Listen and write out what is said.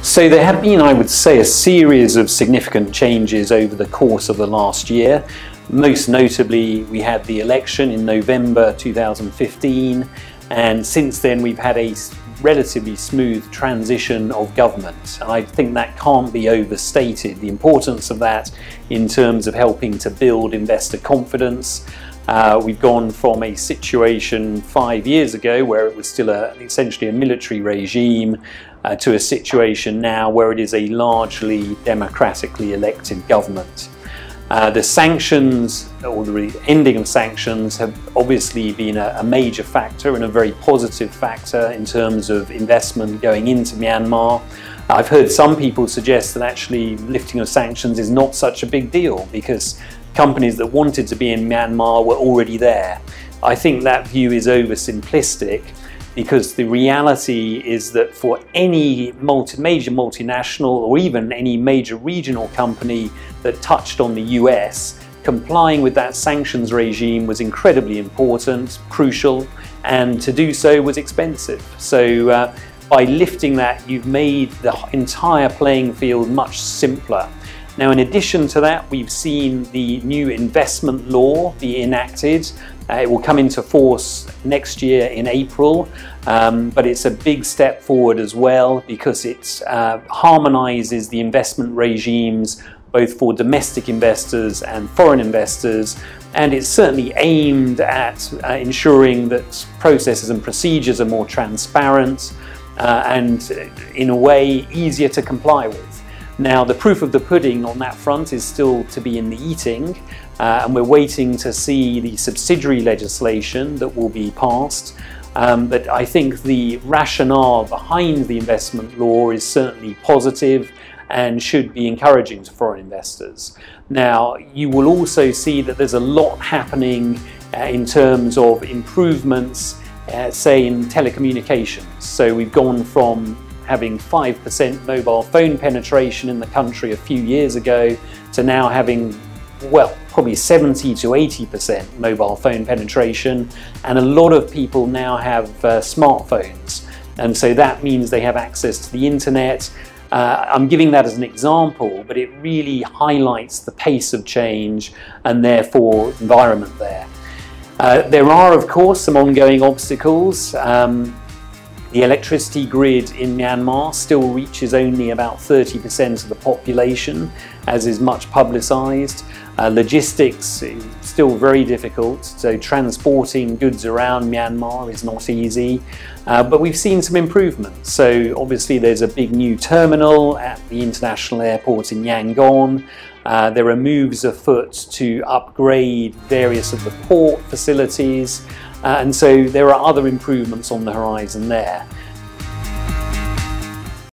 So there have been, I would say, a series of significant changes over the course of the last year. Most notably, we had the election in November 2015, and since then we've had a relatively smooth transition of government. And I think that can't be overstated, the importance of that in terms of helping to build investor confidence. We've gone from a situation 5 years ago where it was still essentially a military regime to a situation now where it is a largely democratically elected government. The sanctions, or the ending of sanctions, have obviously been a major factor and a very positive factor in terms of investment going into Myanmar. I've heard some people suggest that actually lifting of sanctions is not such a big deal because companies that wanted to be in Myanmar were already there. I think that view is oversimplistic, because the reality is that for any major multinational or even any major regional company that touched on the US, complying with that sanctions regime was incredibly important, crucial, and to do so was expensive. So by lifting that, you've made the entire playing field much simpler. Now, in addition to that, we've seen the new investment law be enacted. It will come into force next year in April, but it's a big step forward as well because it harmonizes the investment regimes both for domestic investors and foreign investors, and it's certainly aimed at ensuring that processes and procedures are more transparent and in a way easier to comply with. Now, the proof of the pudding on that front is still to be in the eating, and we're waiting to see the subsidiary legislation that will be passed. But I think the rationale behind the investment law is certainly positive and should be encouraging to foreign investors. Now, you will also see that there's a lot happening in terms of improvements, say in telecommunications. So we've gone from having 5% mobile phone penetration in the country a few years ago to now having, well, probably 70 to 80% mobile phone penetration, and a lot of people now have smartphones, and so that means they have access to the internet. I'm giving that as an example, but it really highlights the pace of change and therefore environment there. There are, of course, some ongoing obstacles. The electricity grid in Myanmar still reaches only about 30% of the population, as is much publicised. Logistics is still very difficult, so transporting goods around Myanmar is not easy. But we've seen some improvements. So obviously there's a big new terminal at the international airport in Yangon. There are moves afoot to upgrade various of the port facilities. And so there are other improvements on the horizon there.